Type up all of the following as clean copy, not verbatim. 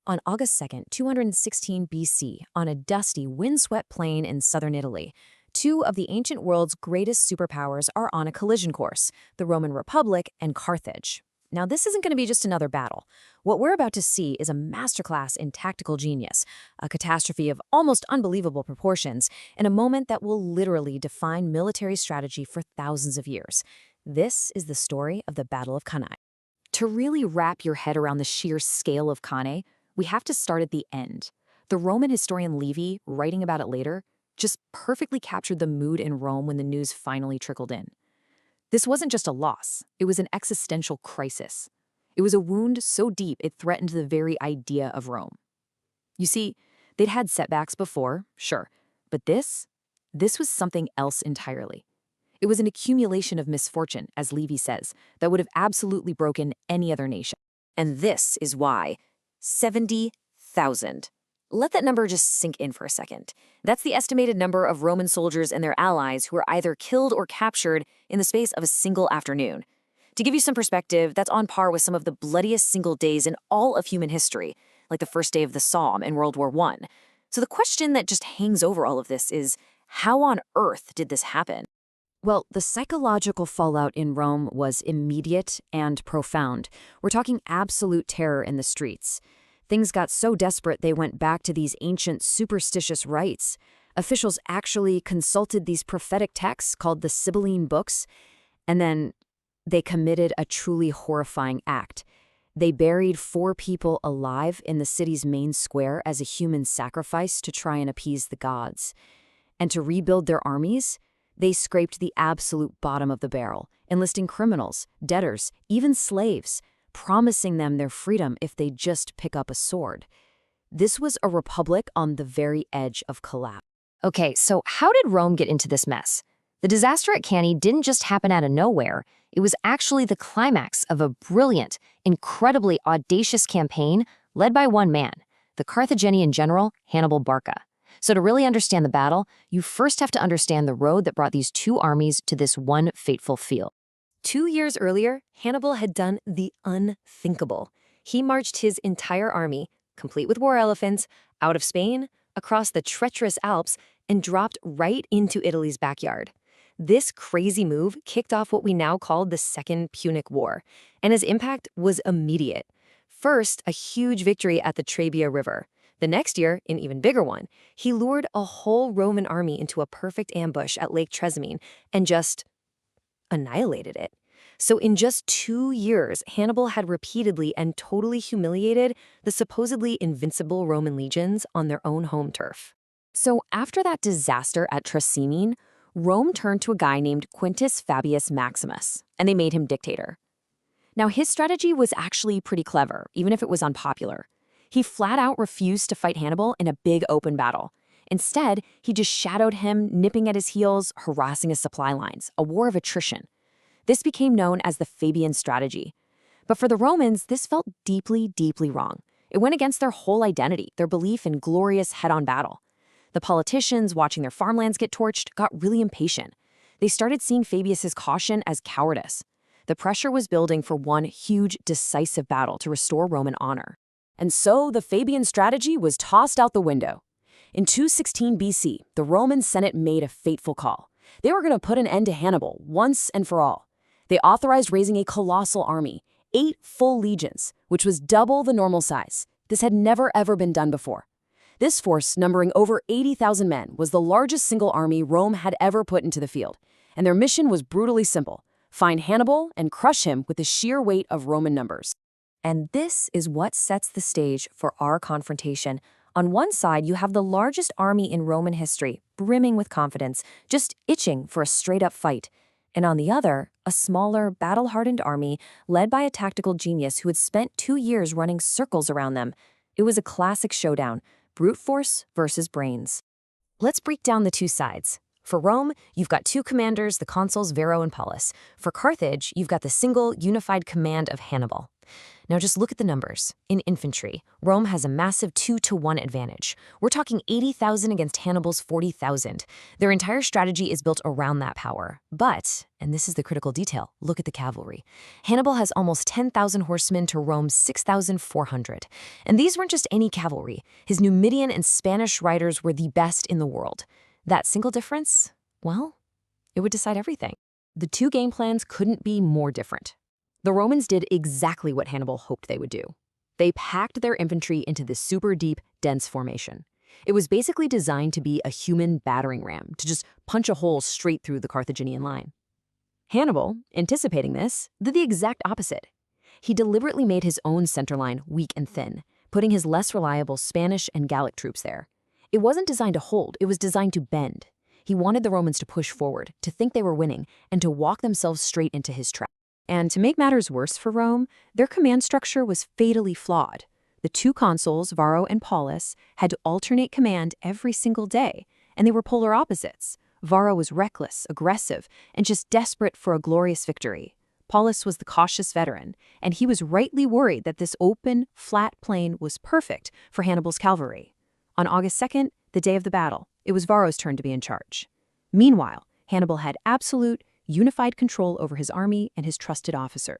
On August 2nd, 216 BC, on a dusty, windswept plain in southern Italy, two of the ancient world's greatest superpowers are on a collision course, the Roman Republic and Carthage. Now, this isn't going to be just another battle. What we're about to see is a masterclass in tactical genius, a catastrophe of almost unbelievable proportions, and a moment that will literally define military strategy for thousands of years. This is the story of the Battle of Cannae. To really wrap your head around the sheer scale of Cannae, we have to start at the end. The Roman historian Livy, writing about it later, just perfectly captured the mood in Rome when the news finally trickled in. This wasn't just a loss, it was an existential crisis. It was a wound so deep it threatened the very idea of Rome. You see, they'd had setbacks before, sure, but this was something else entirely. It was an accumulation of misfortune, as Livy says, that would have absolutely broken any other nation. And this is why 70,000. Let that number just sink in for a second. That's the estimated number of Roman soldiers and their allies who were either killed or captured in the space of a single afternoon. To give you some perspective, that's on par with some of the bloodiest single days in all of human history, like the first day of the Somme in World War I. So the question that just hangs over all of this is, how on earth did this happen? Well, the psychological fallout in Rome was immediate and profound. We're talking absolute terror in the streets. Things got so desperate they went back to these ancient superstitious rites. Officials actually consulted these prophetic texts called the Sibylline books, and then they committed a truly horrifying act. They buried 4 people alive in the city's main square as a human sacrifice to try and appease the gods. And to rebuild their armies, they scraped the absolute bottom of the barrel, enlisting criminals, debtors, even slaves, promising them their freedom if they just pick up a sword. This was a republic on the very edge of collapse. Okay, so how did Rome get into this mess? The disaster at Cannae didn't just happen out of nowhere. It was actually the climax of a brilliant, incredibly audacious campaign led by one man, the Carthaginian general Hannibal Barca. So to really understand the battle, you first have to understand the road that brought these two armies to this one fateful field. 2 years earlier, Hannibal had done the unthinkable. He marched his entire army, complete with war elephants, out of Spain, across the treacherous Alps, and dropped right into Italy's backyard. This crazy move kicked off what we now call the Second Punic War, and his impact was immediate. First, a huge victory at the Trebia River. The next year, an even bigger one, he lured a whole Roman army into a perfect ambush at Lake Trasimene and just annihilated it. So in just 2 years, Hannibal had repeatedly and totally humiliated the supposedly invincible Roman legions on their own home turf. So after that disaster at Trasimene, Rome turned to a guy named Quintus Fabius Maximus, and they made him dictator. Now, his strategy was actually pretty clever, even if it was unpopular. He flat out refused to fight Hannibal in a big open battle. Instead, he just shadowed him, nipping at his heels, harassing his supply lines, a war of attrition. This became known as the Fabian strategy. But for the Romans, this felt deeply, deeply wrong. It went against their whole identity, their belief in glorious head-on battle. The politicians, watching their farmlands get torched, got really impatient. They started seeing Fabius's caution as cowardice. The pressure was building for one huge, decisive battle to restore Roman honor. And so the Fabian strategy was tossed out the window. In 216 BC, the Roman Senate made a fateful call. They were going to put an end to Hannibal once and for all. They authorized raising a colossal army, 8 full legions, which was double the normal size. This had never ever been done before. This force, numbering over 80,000 men, was the largest single army Rome had ever put into the field. And their mission was brutally simple: find Hannibal and crush him with the sheer weight of Roman numbers. And this is what sets the stage for our confrontation. On one side, you have the largest army in Roman history, brimming with confidence, just itching for a straight-up fight. And on the other, a smaller, battle-hardened army led by a tactical genius who had spent 2 years running circles around them. It was a classic showdown, brute force versus brains. Let's break down the two sides. For Rome, you've got 2 commanders, the consuls Varro and Paullus. For Carthage, you've got the single, unified command of Hannibal. Now just look at the numbers. In infantry, Rome has a massive 2-to-1 advantage. We're talking 80,000 against Hannibal's 40,000. Their entire strategy is built around that power. But, and this is the critical detail, look at the cavalry. Hannibal has almost 10,000 horsemen to Rome's 6,400. And these weren't just any cavalry. His Numidian and Spanish riders were the best in the world. That single difference, well, it would decide everything. The two game plans couldn't be more different. The Romans did exactly what Hannibal hoped they would do. They packed their infantry into this super deep, dense formation. It was basically designed to be a human battering ram, to just punch a hole straight through the Carthaginian line. Hannibal, anticipating this, did the exact opposite. He deliberately made his own center line weak and thin, putting his less reliable Spanish and Gallic troops there. It wasn't designed to hold, it was designed to bend. He wanted the Romans to push forward, to think they were winning, and to walk themselves straight into his trap. And to make matters worse for Rome, their command structure was fatally flawed. The two consuls, Varro and Paullus, had to alternate command every single day, and they were polar opposites. Varro was reckless, aggressive, and just desperate for a glorious victory. Paullus was the cautious veteran, and he was rightly worried that this open, flat plain was perfect for Hannibal's cavalry. On August 2nd, the day of the battle, it was Varro's turn to be in charge. Meanwhile, Hannibal had absolute, unified control over his army and his trusted officers.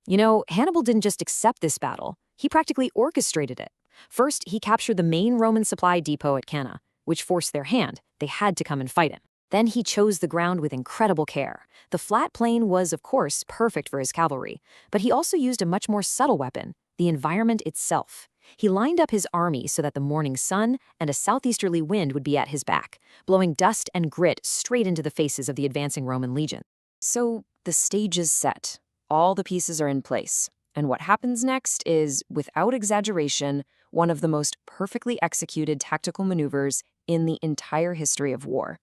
You know, Hannibal didn't just accept this battle, he practically orchestrated it. First, he captured the main Roman supply depot at Cannae, which forced their hand. They had to come and fight him. Then he chose the ground with incredible care. The flat plain was, of course, perfect for his cavalry, but he also used a much more subtle weapon, the environment itself. He lined up his army so that the morning sun and a southeasterly wind would be at his back, blowing dust and grit straight into the faces of the advancing Roman legion. So the stage is set. All the pieces are in place. And what happens next is, without exaggeration, one of the most perfectly executed tactical maneuvers in the entire history of war.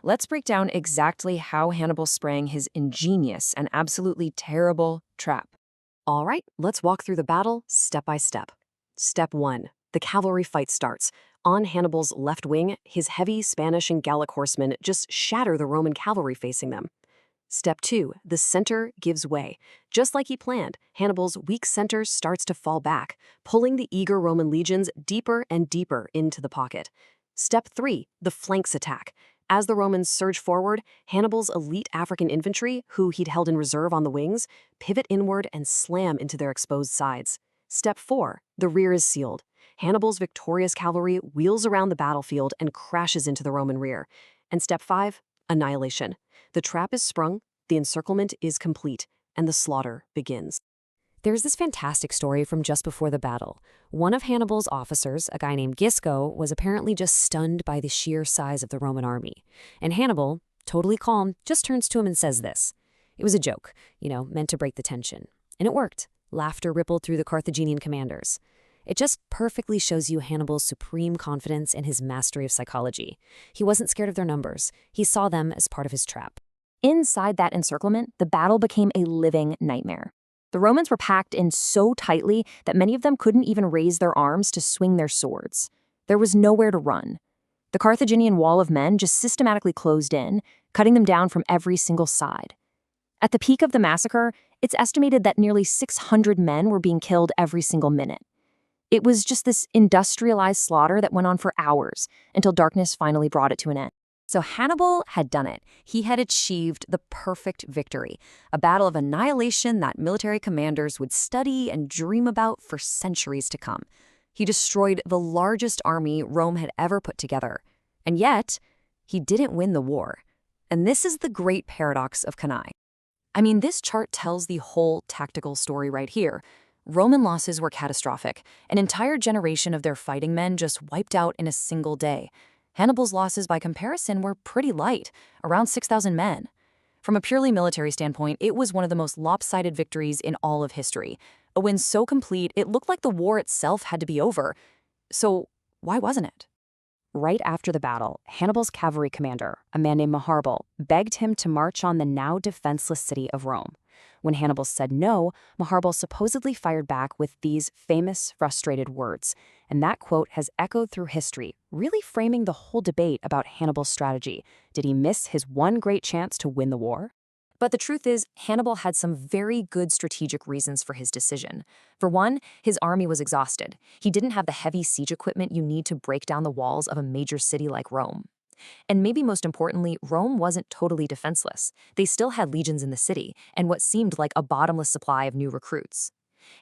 Let's break down exactly how Hannibal sprang his ingenious and absolutely terrible trap. All right, let's walk through the battle step by step. Step 1. The cavalry fight starts. On Hannibal's left wing, his heavy Spanish and Gallic horsemen just shatter the Roman cavalry facing them. Step 2. The center gives way. Just like he planned, Hannibal's weak center starts to fall back, pulling the eager Roman legions deeper and deeper into the pocket. Step 3. The flanks attack. As the Romans surge forward, Hannibal's elite African infantry, who he'd held in reserve on the wings, pivot inward and slam into their exposed sides. Step 4. The rear is sealed. Hannibal's victorious cavalry wheels around the battlefield and crashes into the Roman rear. And Step 5. Annihilation. The trap is sprung, the encirclement is complete, and the slaughter begins. There's this fantastic story from just before the battle. One of Hannibal's officers, a guy named Gisco, was apparently just stunned by the sheer size of the Roman army. And Hannibal, totally calm, just turns to him and says this. It was a joke, meant to break the tension. And it worked. Laughter rippled through the Carthaginian commanders. It just perfectly shows you Hannibal's supreme confidence in his mastery of psychology. He wasn't scared of their numbers. He saw them as part of his trap. Inside that encirclement, the battle became a living nightmare. The Romans were packed in so tightly that many of them couldn't even raise their arms to swing their swords. There was nowhere to run. The Carthaginian wall of men just systematically closed in, cutting them down from every single side. At the peak of the massacre, it's estimated that nearly 600 men were being killed every single minute. It was just this industrialized slaughter that went on for hours until darkness finally brought it to an end. So Hannibal had done it. He had achieved the perfect victory, a battle of annihilation that military commanders would study and dream about for centuries to come. He destroyed the largest army Rome had ever put together. And yet, he didn't win the war. And this is the great paradox of Cannae. I mean, this chart tells the whole tactical story right here. Roman losses were catastrophic. An entire generation of their fighting men just wiped out in a single day. Hannibal's losses, by comparison, were pretty light, around 6,000 men. From a purely military standpoint, it was one of the most lopsided victories in all of history. A win so complete, it looked like the war itself had to be over. So why wasn't it? Right after the battle, Hannibal's cavalry commander, a man named Hannibal, begged him to march on the now defenseless city of Rome. When Hannibal said no, Hannibal supposedly fired back with these famous, frustrated words. And that quote has echoed through history, really framing the whole debate about Hannibal's strategy. Did he miss his one great chance to win the war? But the truth is, Hannibal had some very good strategic reasons for his decision. For one, his army was exhausted. He didn't have the heavy siege equipment you need to break down the walls of a major city like Rome. And maybe most importantly, Rome wasn't totally defenseless. They still had legions in the city, and what seemed like a bottomless supply of new recruits.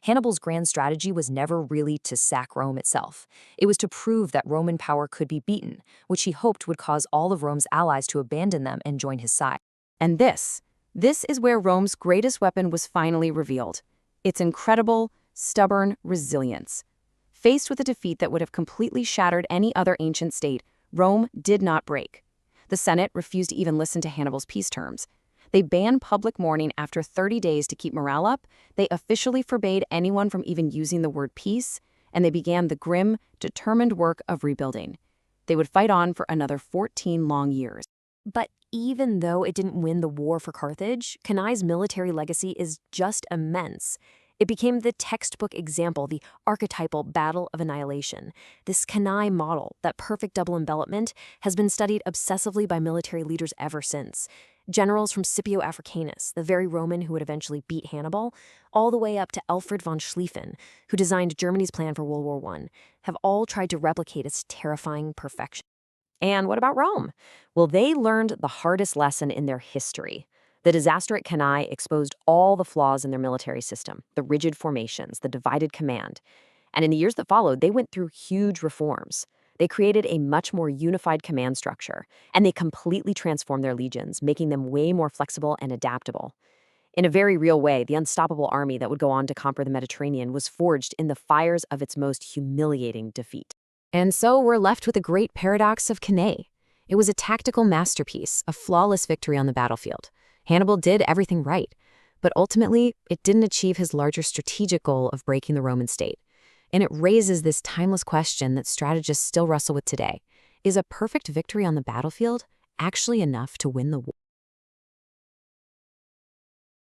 Hannibal's grand strategy was never really to sack Rome itself. It was to prove that Roman power could be beaten, which he hoped would cause all of Rome's allies to abandon them and join his side. And this is where Rome's greatest weapon was finally revealed: its incredible, stubborn resilience. Faced with a defeat that would have completely shattered any other ancient state, Rome did not break. The Senate refused to even listen to Hannibal's peace terms. They banned public mourning after 30 days to keep morale up. They officially forbade anyone from even using the word peace, and they began the grim, determined work of rebuilding. They would fight on for another 14 long years. But even though it didn't win the war for Carthage, Cannae's military legacy is just immense. It became the textbook example, the archetypal battle of annihilation. This Cannae model, that perfect double envelopment, has been studied obsessively by military leaders ever since. Generals from Scipio Africanus, the very Roman who would eventually beat Hannibal, all the way up to Alfred von Schlieffen, who designed Germany's plan for World War I, have all tried to replicate its terrifying perfection. And what about Rome? Well, they learned the hardest lesson in their history. The disaster at Cannae exposed all the flaws in their military system, the rigid formations, the divided command. And in the years that followed, they went through huge reforms. They created a much more unified command structure, and they completely transformed their legions, making them way more flexible and adaptable. In a very real way, the unstoppable army that would go on to conquer the Mediterranean was forged in the fires of its most humiliating defeat. And so we're left with the great paradox of Cannae. It was a tactical masterpiece, a flawless victory on the battlefield. Hannibal did everything right, but ultimately, it didn't achieve his larger strategic goal of breaking the Roman state. And it raises this timeless question that strategists still wrestle with today. Is a perfect victory on the battlefield actually enough to win the war?